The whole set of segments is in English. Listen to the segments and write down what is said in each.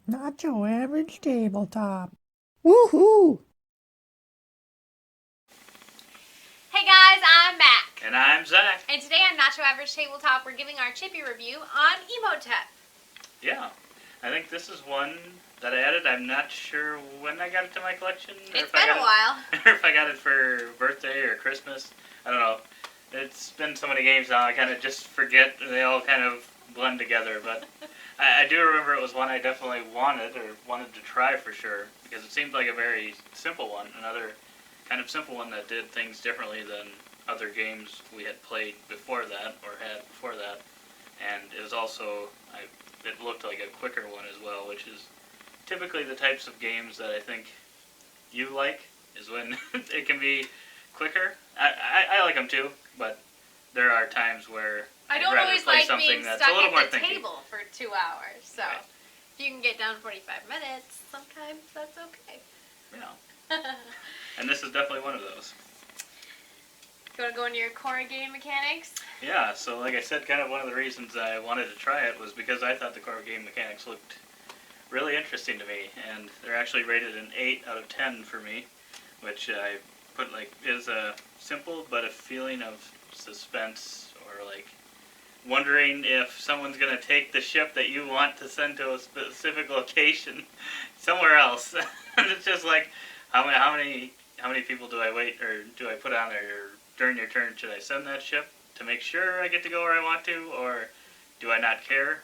Not your average tabletop. Woohoo! Hey guys, I'm MaK. And I'm Zach. And today on Not Your Average Tabletop, we're giving our CHIPPI review on Imhotep. Yeah, I think this is one that I added. I'm not sure when I got it to my collection. It's been a while. Or if I got it for birthday or Christmas. I don't know. It's been so many games now, I kind of just forget. They all kind of blend together. But I do remember it was one I definitely wanted to try for sure. Because it seemed like a very simple one. Another kind of simple one that did things differently than other games we had played before that or had before that. And it was also, it looked like a quicker one as well, which is typically the types of games that I think you like, is when it can be quicker. I like them too, but there are times where I don't I'd rather always play like something being that's stuck a little more at the thinky. table for 2 hours. So Right. if you can get down 45 minutes, sometimes that's okay. Yeah. And this is definitely one of those. You want to go into your core game mechanics? Yeah, so like I said, kind of one of the reasons I wanted to try it was because I thought the core game mechanics looked really interesting to me, and they're actually rated an 8 out of 10 for me, which I put is a simple but a feeling of suspense, or like wondering if someone's going to take the ship that you want to send to a specific location somewhere else. And it's just like, how many people do I wait, or do I put on there, or during your turn should I send that ship to make sure I get to go where I want to, or do I not care?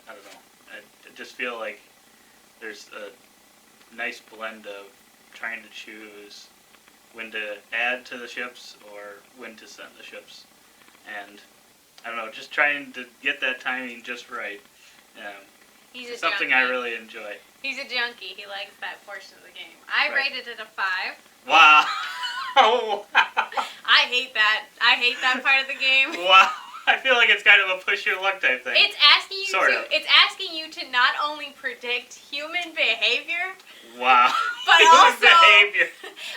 I don't know. I just feel like there's a nice blend of trying to choose when to add to the ships or when to send the ships. And I don't know, just trying to get that timing just right. He's It's a something junkie. I really enjoy. He's a junkie. He likes that portion of the game. I Right. rated it a 5. Wow. Oh, wow. I hate that. I hate that part of the game. Wow. I feel like it's kind of a push your luck type thing. It's asking you Sort of. It's asking you to not only predict human behavior, Wow. but Human also behavior.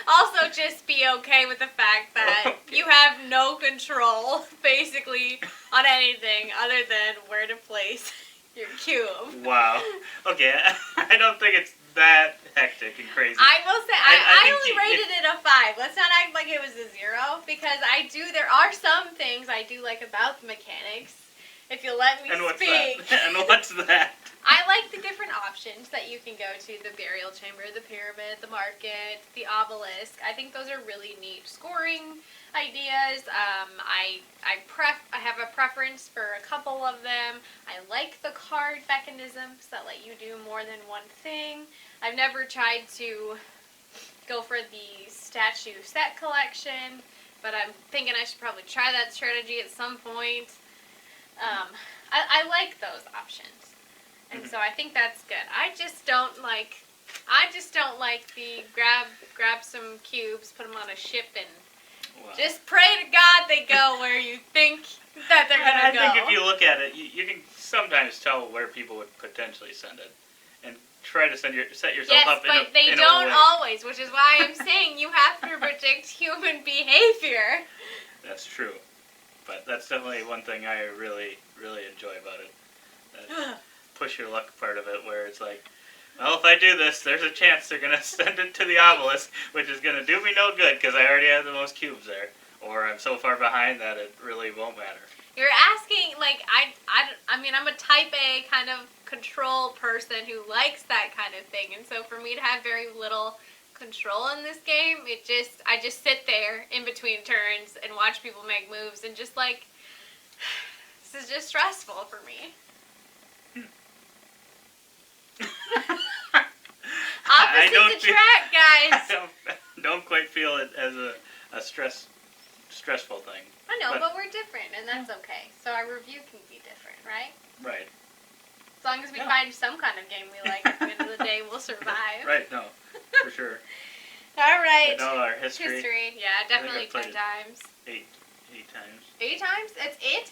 also just be okay with the fact that Okay. you have no control basically on anything other than where to place your cube. Wow. Okay, I don't think it's that hectic and crazy. I will say I I think only rated it a 5. Let's not act like it was a 0, because there are some things I do like about the mechanics. If you'll let me And what's speak. that? And what's that? I like the different options that you can go to: the burial chamber, the pyramid, the market, the obelisk. I think those are really neat scoring ideas. I have a preference for a couple of them. I like the card mechanisms that let you do more than one thing. I've never tried to go for the statue set collection, but I'm thinking I should probably try that strategy at some point. I like those options, and so I think that's good. I just don't like the grab some cubes, put them on a ship, and Well, just pray to God they go where you think that they're I gonna go. think if you look at it, you can sometimes tell where people would potentially send it, and try to set yourself Yes, up but they in don't a way. always, which is why I'm saying you have to predict human behavior. That's true, but that's definitely one thing I really, really enjoy about it. That push your luck part of it, where it's like, well, if I do this, there's a chance they're gonna send it to the obelisk, which is gonna do me no good because I already have the most cubes there, or I'm so far behind that it really won't matter. You're asking, like, I mean, I'm a type A kind of control person who likes that kind of thing, and so for me to have very little control in this game, I just sit there in between turns and watch people make moves, and just like, this is just stressful for me. I don't Opposites attract, guys. I don't quite feel it as a stressful thing. I know, but we're different, and that's okay. So our review can be different, right? Right. As long as we Yeah. find some kind of game we like, at the end of the day, we'll survive. Right. No, for sure. All right. I know our history. Yeah, definitely I've played 10 it. times. Eight times. 8 times? It's it?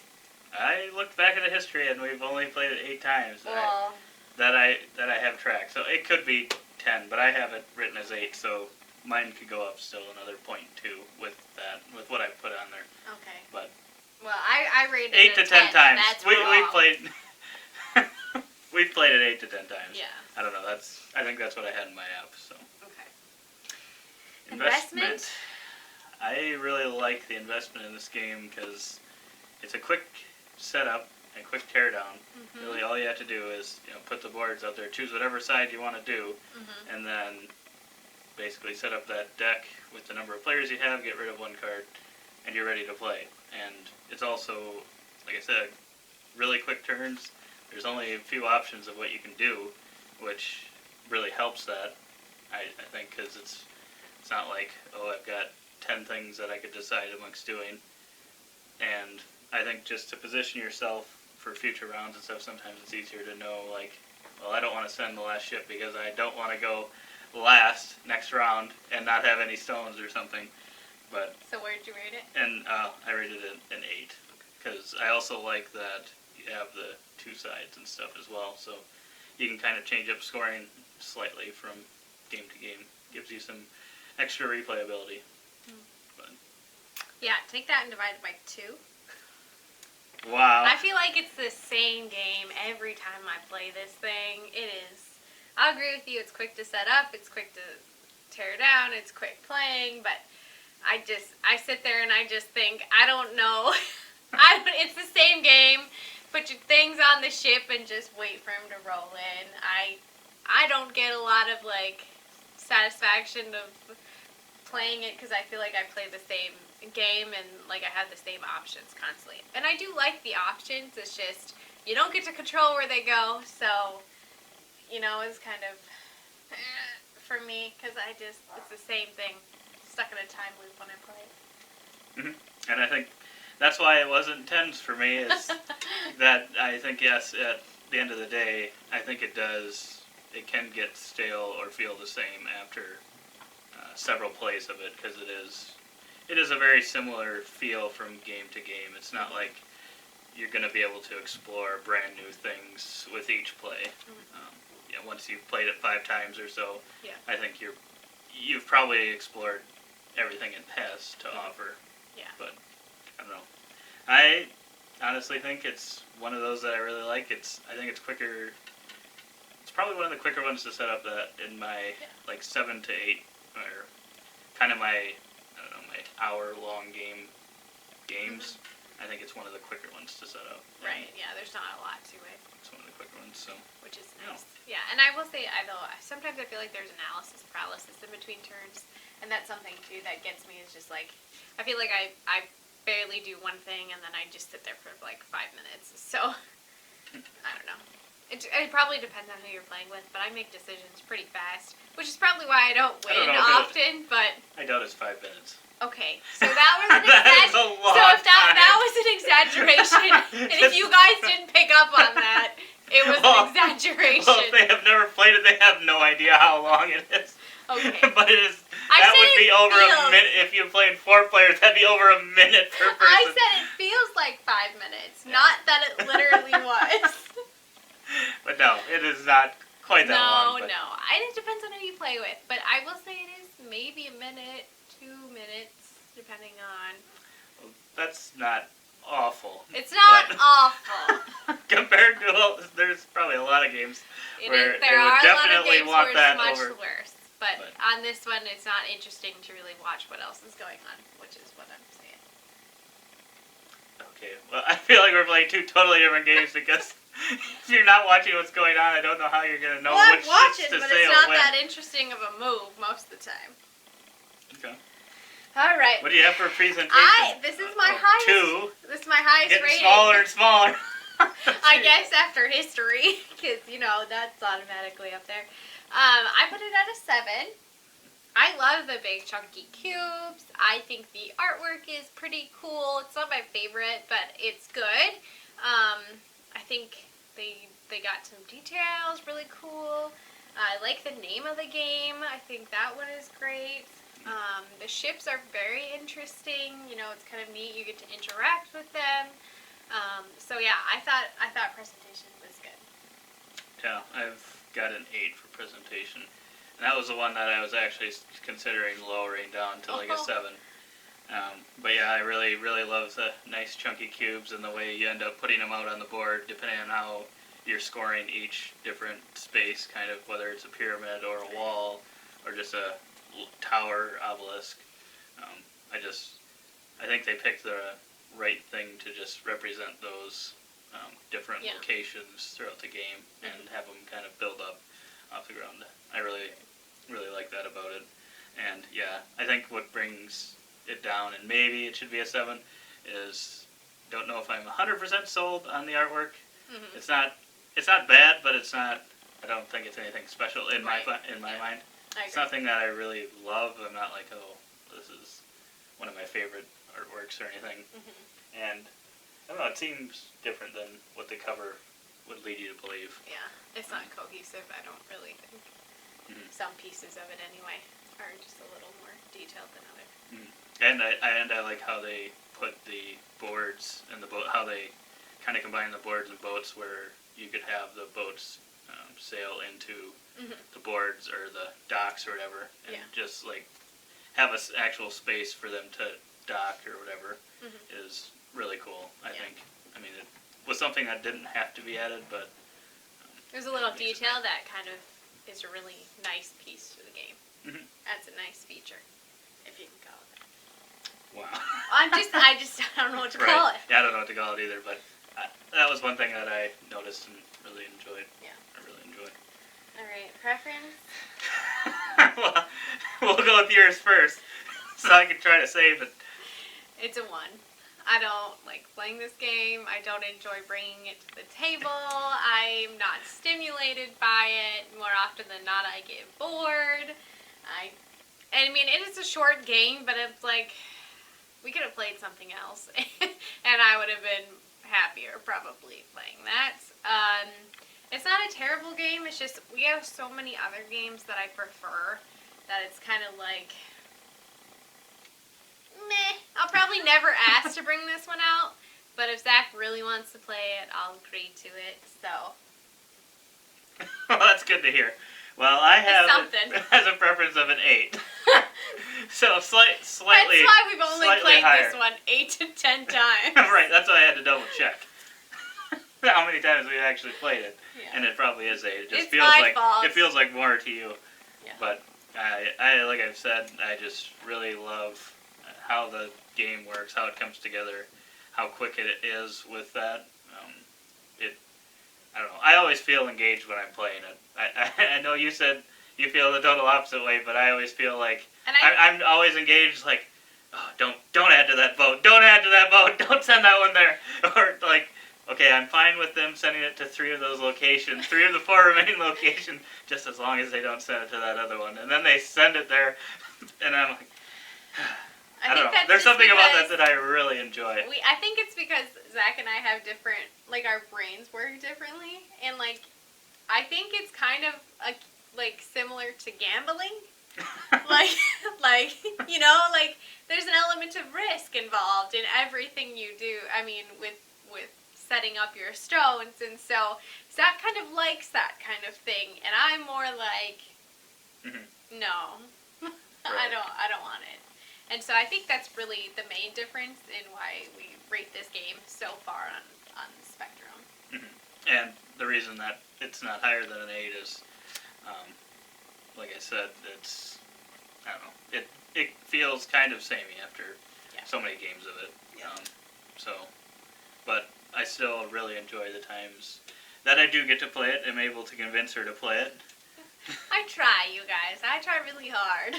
I looked back at the history, and we've only played it 8 times. Well, That I have tracked. So it could be 10, but I have it written as 8. So mine could go up still another point too with what I put on there. okay. But Well, I rated 8 it to a 10 10. times. That's We wrong. played. we've played it 8 to 10 times. Yeah. I don't know. I think that's what I had in my app. So. Okay. Investment. I really like the investment in this game because it's a quick setup and quick teardown. Mm-hmm. Really, all you have to do is put the boards out there, choose whatever side you want to do, Mm-hmm. and then basically set up that deck with the number of players you have, get rid of one card, and you're ready to play. And it's also, like I said, really quick turns. There's only a few options of what you can do, which really helps that, I think, because it's not like, oh, I've got 10 things that I could decide amongst doing. And I think just to position yourself for future rounds and stuff, sometimes it's easier to know, like, well, I don't want to send the last ship because I don't want to go last next round and not have any stones or something. But So where'd you rate it? and I rated it an 8 because I also like that you have the two sides and stuff as well, so you can kind of change up scoring slightly from game to game. Gives you some extra replayability. But Yeah, take that and divide it by 2. wow. I feel like it's the same game every time I play this thing. It is. I'll agree with you. It's quick to set up. It's quick to tear down. It's quick playing. But I sit there and I just think, I don't know. It's the same game. Put your things on the ship and just wait for him to roll in. I don't get a lot of like satisfaction of playing it because I feel like I play the same game and like I have the same options constantly. And I do like the options. It's just you don't get to control where they go. So, it's kind of for me because it's the same thing. Stuck in a time loop when I play it. Mm-hmm. And I think that's why it wasn't 10s for me, is that I think, yes, at the end of the day, I think it can get stale or feel the same after several plays of it, because it is a very similar feel from game to game. It's not like you're going to be able to explore brand new things with each play. Once you've played it 5 times or so, Yeah. I think you've probably explored everything it has to offer. Yeah. But I don't know. I honestly think it's one of those that I really like. I think it's quicker. It's probably one of the quicker ones to set up that in my like 7 to 8 or kind of my hour-long games. Mm-hmm. I think it's one of the quicker ones to set up. Right. Yeah. There's not a lot to it. It's one of the quicker ones. So. Which is nice. Yeah, and I will say, sometimes I feel like there's analysis paralysis in between turns, and that's something too that gets me. Is just like I feel like I barely do one thing, and then I just sit there for like 5 minutes. So I don't know. It probably depends on who you're playing with, but I make decisions pretty fast, which is probably why I don't win often. But I doubt it's 5 minutes. Okay, so that was an That is a long So if that time. was an exaggeration, and if you guys didn't pick up on that, it was an exaggeration. Well, if they have never played it, they have no idea how long it is. Okay. But I that said would be it over feels- a minute. If you're playing 4 players, that'd be over a minute per person. I said it feels like 5 minutes, not that it literally was. But no, it is not quite that long. No. It depends on who you play with, but I will say it is maybe a minute, 2 minutes, depending on. That's not awful. It's not but awful. compared to, there's probably a lot of games where There they are would a lot of definitely games want where that it's much over. worse, but on this one, it's not interesting to really watch what else is going on, which is what I'm saying. Okay, well, I feel like we're playing 2 totally different games because if you're not watching what's going on, I don't know how you're going to know Well, which I'm watching, ships to but sail it's not when. that interesting of a move most of the time. Okay. All right. What do you have for a presentation? This is my highest. 2. This is my highest Getting rating. smaller and smaller. I guess after history, because that's automatically up there. I put it at a 7. I love the big chunky cubes. I think the artwork is pretty cool. It's not my favorite, but it's good. I think they got some details really cool. I like the name of the game. I think that one is great. The ships are very interesting. It's kind of neat. You get to interact with them. So yeah, I thought presentation was good. Yeah, I've got an 8 for presentation. And that was the one that I was actually considering lowering down to like a 7. But yeah, I really, really love the nice chunky cubes and the way you end up putting them out on the board, depending on how you're scoring each different space, kind of, whether it's a pyramid or a wall or just a tower, obelisk. Um, I think they picked the right thing to just represent those different locations throughout the game and have them kind of build up off the ground. I really like that about it. And yeah, I think what brings it down, and maybe it should be a 7, is don't know if I'm 100% sold on the artwork. Mm-hmm. It's not bad, but it's not. I don't think it's anything special in my mind. It's nothing that I really love. I'm not like, oh, this is one of my favorite artworks or anything. Mm-hmm. And I don't know. It seems different than what the cover would lead you to believe. Yeah, it's not cohesive. I don't really think. Some pieces of it, anyway, are just a little more detailed than others. And I like how they put the boards and the boat. How they kind of combine the boards and boats, where you could have the boats sail into the boards or the docks or whatever, and just like have an actual space for them to dock or whatever is really cool. I think. I mean, it was something that didn't have to be added, but there's a little detail that kind of is a really nice piece to the game. That's a nice feature, if you can call it that. Wow. I don't know what to call it. Yeah, I don't know what to call it either, but that was one thing that I noticed and really enjoyed. Yeah. I really enjoyed. All right, preference? Well, we'll go with yours first, so I can try to save it. It's a 1. I don't like playing this game. I don't enjoy bringing it to the table. I'm not stimulated by it. More often than not, I get bored. I mean, it is a short game, but it's like, we could have played something else, and I would have been happier probably playing that. It's not a terrible game. It's just we have so many other games that I prefer that it's kind of like, meh. I'll probably never ask to bring this one out, but if Zach really wants to play it, I'll agree to it. So. Well, that's good to hear. Well, I have it as a preference of an 8. So slightly. That's why we've only played higher. this one 8 to 10 times. Right. That's why I had to double check how many times we've actually played it, and it probably is 8. It just feels like fault. it feels like more to you. Yeah. But I like I've said, I just really love how the game works, how it comes together, how quick it is with that. I don't know. I always feel engaged when I'm playing it. I know you said you feel the total opposite way, but I always feel like I'm always engaged. Like, oh, don't add to that boat. Don't add to that boat. Don't send that one there. Or like, okay, I'm fine with them sending it to 3 of those locations, 3 of the 4 remaining locations, just as long as they don't send it to that other one. And then they send it there, and I'm like. I don't know. There's something about that I really enjoy. I think it's because Zach and I have different, like, our brains work differently, and like, I think it's kind of like similar to gambling. like you know, like there's an element of risk involved in everything you do. I mean, with setting up your stones, and so Zach kind of likes that kind of thing, and I'm more like, no, I don't want it. And so I think that's really the main difference in why we rate this game so far on the spectrum. And the reason that it's not higher than an 8 is, like I said, it's, I don't know, it feels kind of samey after so many games of it. But I still really enjoy the times that I do get to play it. I'm able to convince her to play it. I try, you guys. I try really hard.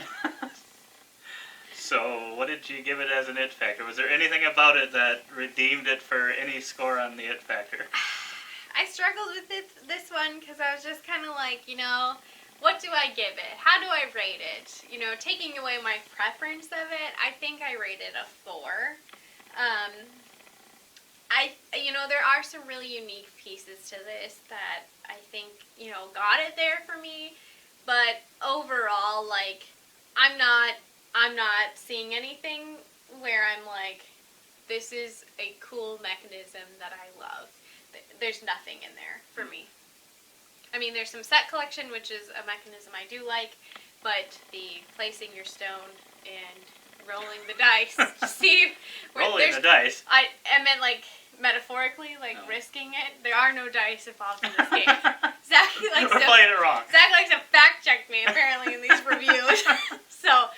So, what did you give it as an it factor? Was there anything about it that redeemed it for any score on the it factor? I struggled with this one because I was just kind of like, you know, what do I give it? How do I rate it? You know, taking away my preference of it, I think I rated a 4. You know, there are some really unique pieces to this that I think, you know, got it there for me, but overall, like, I'm not seeing anything where I'm like, this is a cool mechanism that I love. There's nothing in there for me. I mean, there's some set collection, which is a mechanism I do like, but the placing your stone and rolling the dice to see where rolling the dice? I meant like metaphorically, like No. risking it. There are no dice involved in this game. Zach likes We're to playing it wrong. Zach likes to fact check me apparently in these reviews. So,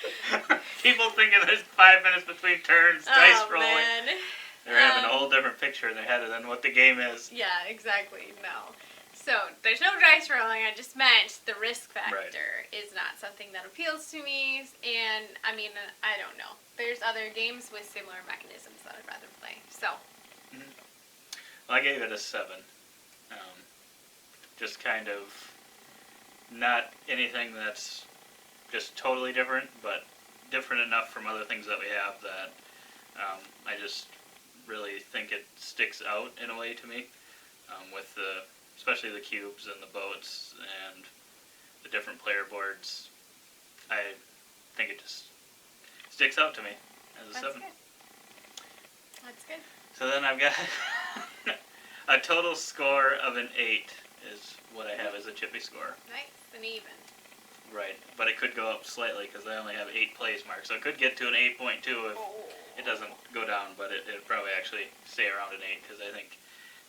People thinking there's 5 minutes between turns, dice oh rolling. man. They're having a whole different picture in their head than what the game is. Yeah, exactly. No. So, there's no dice rolling. I just meant the risk factor is not something that appeals to me. And, I mean, I don't know. There's other games with similar mechanisms that I'd rather play. So. Well, I gave it a 7. Just kind of not anything that's just totally different, but different enough from other things that we have that I just really think it sticks out in a way to me, with especially the cubes and the boats and the different player boards. I think it just sticks out to me as a 7. Good. That's good. So then I've got a total score of an 8 is what I have as a CHIPPI score. Nice and even. Right, but it could go up slightly because I only have 8 place marks, so it could get to an 8.2 if it doesn't go down, but it'd probably actually stay around an 8 because I think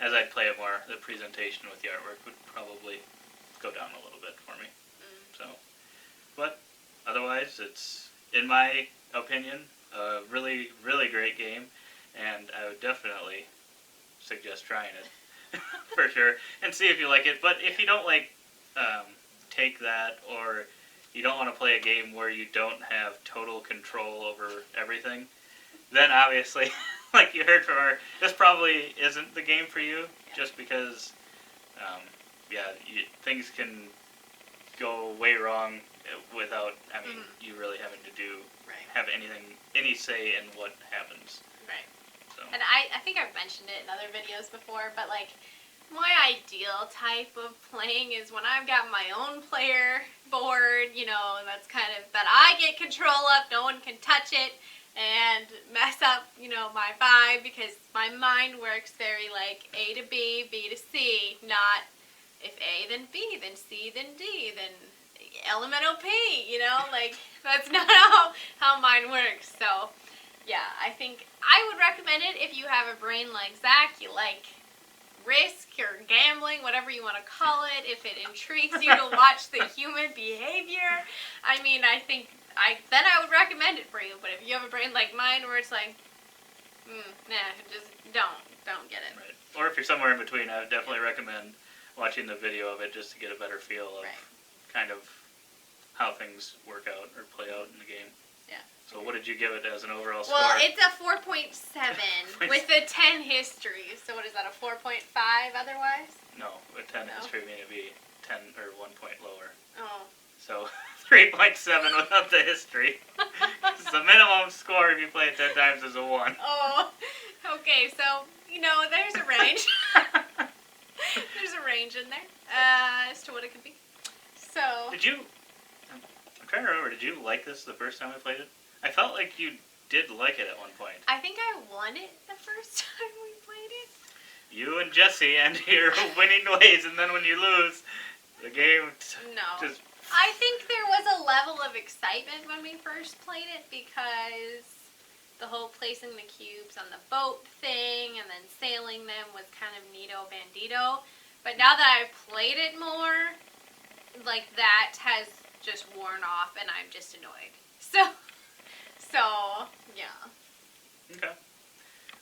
as I play it more, the presentation with the artwork would probably go down a little bit for me. So, but otherwise, it's, in my opinion, a really, really great game, and I would definitely suggest trying it for sure and see if you like it. But if you don't like take that, or you don't want to play a game where you don't have total control over everything, then obviously, like you heard from her, this probably isn't the game for you, just because, things can go way wrong without, you really having to have any say in what happens. Right. So. And I think I've mentioned it in other videos before, but like, my ideal type of playing is when I've got my own player board, and that's kind of, that I get control of, no one can touch it and mess up, my vibe, because my mind works very like A to B, B to C, not if A then B, then C, then D, then elemental P, like that's not how mine works. So yeah, I think I would recommend it if you have a brain like Zach, you like risk or gambling, whatever you want to call it, if it intrigues you to watch the human behavior. I mean, I think then I would recommend it for you. But if you have a brain like mine where it's like, just don't get it. Right. Or if you're somewhere in between, I would definitely recommend watching the video of it just to get a better feel of kind of how things work out or play out in the game. Yeah. So what did you give it as an overall score? Well, it's a 4.7 with a 10 history. So what is that, a 4.5 otherwise? No, a 10 history mean it'd be 10 or 1 point lower. Oh. So 3.7 without the history. It's the minimum score if you play it 10 times is a 1. Oh, okay. So, there's a range. There's a range in there as to what it could be. So. I'm trying to remember, did you like this the first time I played it? I felt like you did like it at one point. I think I won it the first time we played it. You and Jesse and your winning ways, and then when you lose, the game just... I think there was a level of excitement when we first played it because the whole placing the cubes on the boat thing and then sailing them was kind of neato bandito. But now that I've played it more, like that has just worn off and I'm just annoyed. So yeah. Okay.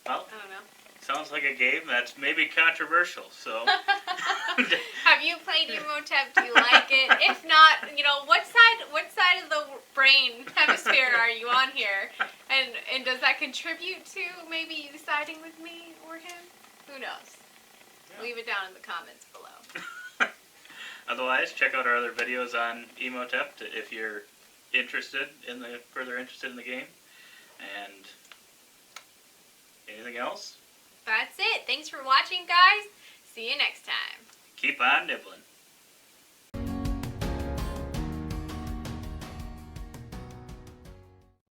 Well, I don't know. sounds like a game that's maybe controversial, so... Have you played Imhotep? Do you like it? If not, what side of the brain hemisphere are you on here? And does that contribute to maybe you siding with me or him? Who knows? Yeah. Leave it down in the comments below. Otherwise, check out our other videos on Imhotep if you're further interested in the game. And anything else? That's it. Thanks for watching, guys. See you next time. Keep on nibbling.